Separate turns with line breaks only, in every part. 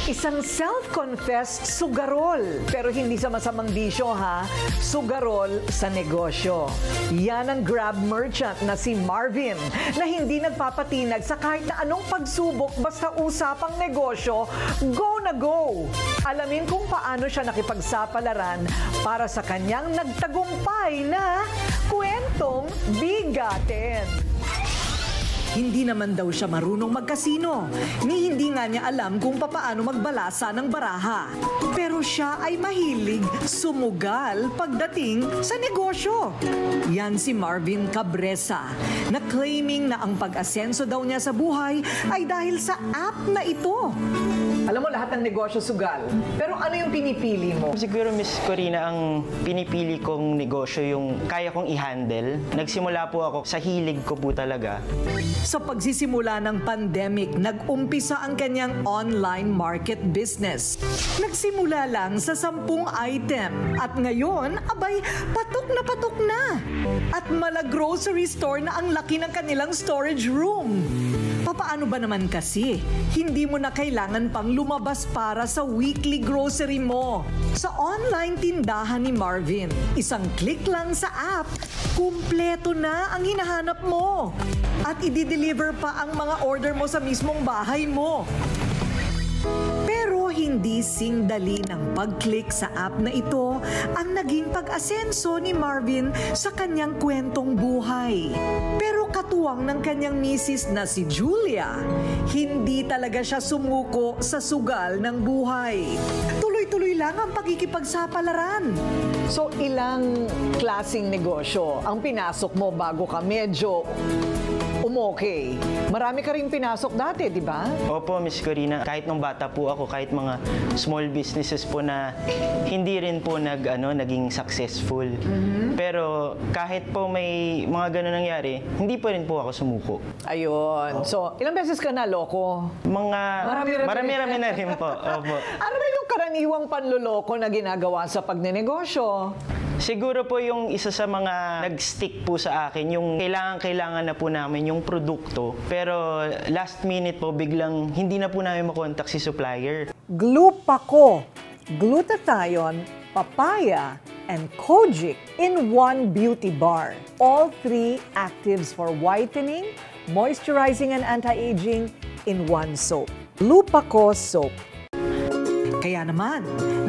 Isang self-confessed sugarol. Pero hindi sa masamang bisyo ha, sugarol sa negosyo. Yan ang Grab merchant na si Marvin na hindi nagpapatinag sa kahit na anong pagsubok basta usapang negosyo, go na go. Alamin kung paano siya nakipagsapalaran para sa kanyang nagtagumpay na kwentong bigatin. Hindi naman daw siya marunong magkasino, ni hindi nga niya alam kung papaano magbalasa ng baraha. Pero siya ay mahilig sumugal pagdating sa negosyo. Yan si Marvin Cabresa, na claiming na ang pag-asenso daw niya sa buhay ay dahil sa app na ito. Alam mo, lahat ng negosyo sugal. Pero ano yung pinipili mo?
Siguro, Miss Corina, ang pinipili kong negosyo yung kaya kong i-handle. Nagsimula po ako sa hilig ko po talaga.
Sa pagsisimula ng pandemic, nag-umpisa ang kanyang online market business. Nagsimula lang sa 10 item at ngayon, abay, patok na. At mala-grocery store na ang laki ng kanilang storage room. Papaano ba naman kasi? Hindi mo na kailangan pang lumabas para sa weekly grocery mo. Sa online tindahan ni Marvin, isang click lang sa app, kumpleto na ang hinahanap mo. At i-deliver pa ang mga order mo sa mismong bahay mo. Pero hindi singdali ng pag-click sa app na ito ang naging pag-asenso ni Marvin sa kanyang kwentong buhay. Pero katuwang ng kanyang misis na si Julia, hindi talaga siya sumuko sa sugal ng buhay. Tuloy-tuloy lang ang pakikipagsapalaran. So ilang klaseng negosyo ang pinasok mo bago ka medyo umokay? Marami ka rin pinasok dati, di ba?
Opo, Miss Corina. Kahit nung bata po ako, kahit mga small businesses po na hindi rin po naging successful. Pero kahit po may mga ganun nangyari, hindi pa rin po ako sumuko.
Ayun. So, ilang beses ka naloko?
Marami-rami na rin po. Opo.
Ano ba yung karaniwang panloloko na ginagawa sa pagnenegosyo?
Siguro po yung isa sa mga nag-stick po sa akin, yung kailangan na po namin yung produkto. Pero last minute po, biglang hindi na po namin makontak si supplier.
Glupaco, glutathione, papaya, and kojic in one beauty bar. All 3 actives for whitening, moisturizing, and anti-aging in one soap. Glupaco soap. Kaya naman,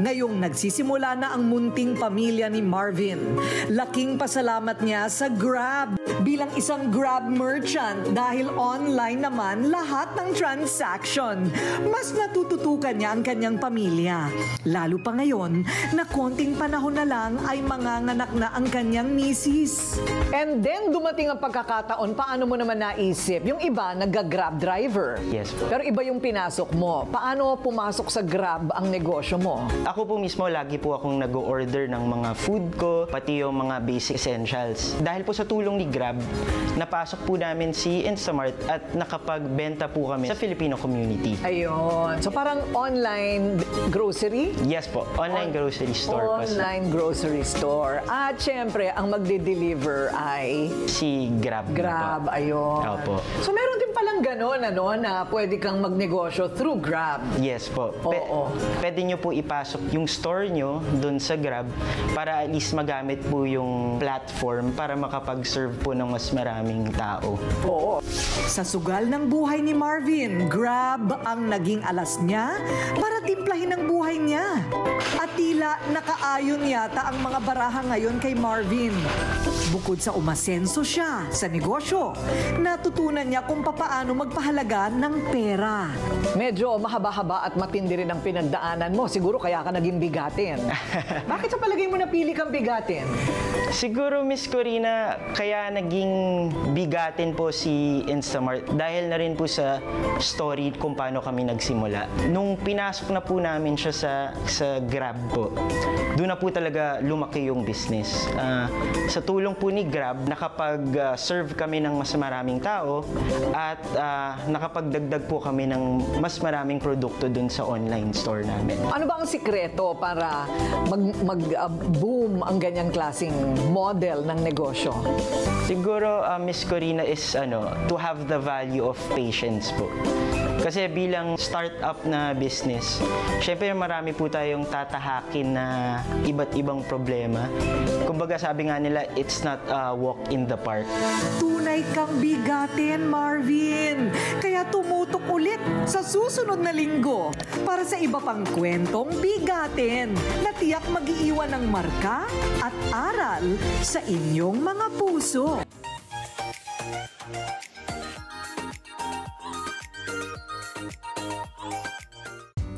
ngayong nagsisimula na ang munting pamilya ni Marvin, laking pasalamat niya sa Grab bilang isang Grab merchant dahil online naman lahat ng transaction. Mas natututukan niya ang kanyang pamilya. Lalo pa ngayon na konting panahon na lang ay manganganak na ang kanyang misis. And then dumating ang pagkakataon, paano mo naman naisip? Yung iba, nag-Grab driver.
Yes po.
Pero iba yung pinasok mo. Paano pumasok sa Grab ang negosyo mo?
Ako po mismo, lagi po akong nag-order ng mga food ko, pati yung mga basic essentials. Dahil po sa tulong ni Grab, napasok po namin si Instamart at nakapagbenta po kami sa Filipino community.
Ayun. So parang online grocery?
Yes po, online grocery store.
Online grocery store. At syempre, ang magde-deliver ay
Si Grab.
Grab, ayun.
Opo.
So meron din palang gano'n, na pwede kang magnegosyo through Grab.
Yes po.
Oo.
Pwede nyo po ipasok yung store nyo dun sa Grab para at least magamit po yung platform para makapag-serve po ng mas maraming tao.
Oo. Sa sugal ng buhay ni Marvin, Grab ang naging alas niya para timplahin ang buhay niya. At tila nakaayon yata ang mga baraha ngayon kay Marvin. Bukod sa umasenso siya sa negosyo, natutunan niya kung papaano magpahalaga ng pera. Medyo mahaba-haba at matindi rin ang pinagdaanan mo. Siguro kaya ka naging bigatin. Bakit sa palagay mo napili kang bigatin?
Siguro, Miss Corina, kaya naging bigatin po si Instamart dahil na rin po sa story kung paano kami nagsimula. Nung pinasok na po namin siya sa Grab po, doon na po talaga lumaki yung business. Sa tulong po ni Grab, nakapag-serve kami ng mas maraming tao at nakapagdagdag po kami ng mas maraming produkto dun sa online store namin.
Ano ba ang sikreto para mag-boom ang ganyang klaseng model ng negosyo?
Siguro, Miss Corina, is to have the value of patience po. Kasi bilang startup na business, syempre marami po tayong tatahakin na iba't ibang problema. Kumbaga sabi nga nila, it's not a walk in the park.
Tunay kang bigatin, Marvin. Kaya tumutok ulit sa susunod na linggo para sa iba pang kwentong bigatin na tiyak mag-iiwan ng marka at aral sa inyong mga puso.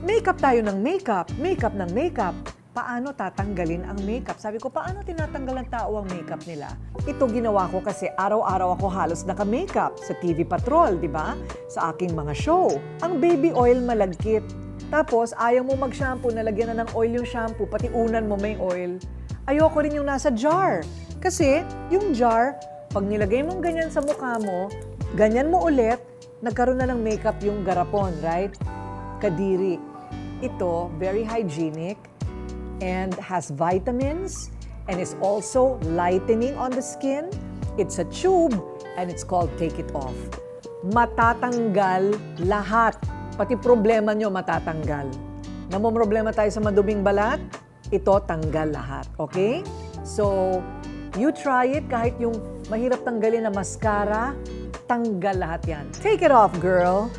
Makeup tayo ng makeup, makeup ng makeup. Paano tatanggalin ang makeup? Sabi ko, paano tinatanggal ng tao ang makeup nila? Ito ginawa ko kasi araw-araw ako halos naka-makeup sa TV Patrol, di ba? Sa aking mga show. Ang baby oil malagkit. Tapos, ayaw mo mag-shampoo, nalagyan na ng oil yung shampoo, pati unan mo may oil. Ayoko rin yung nasa jar. Kasi, yung jar, pag nilagay mong ganyan sa mukha mo, ganyan mo ulit, nagkaroon na ng makeup yung garapon, right? Kadiri. Ito, very hygienic and has vitamins and is also lightening on the skin. It's a tube and it's called Take It Off. Matatanggal lahat. Pati problema nyo matatanggal. Namomroblema tayo sa maduming balat, ito tanggal lahat. Okay? So, you try it kahit yung mahirap tanggalin na mascara, tanggal lahat yan. Take it off, girl!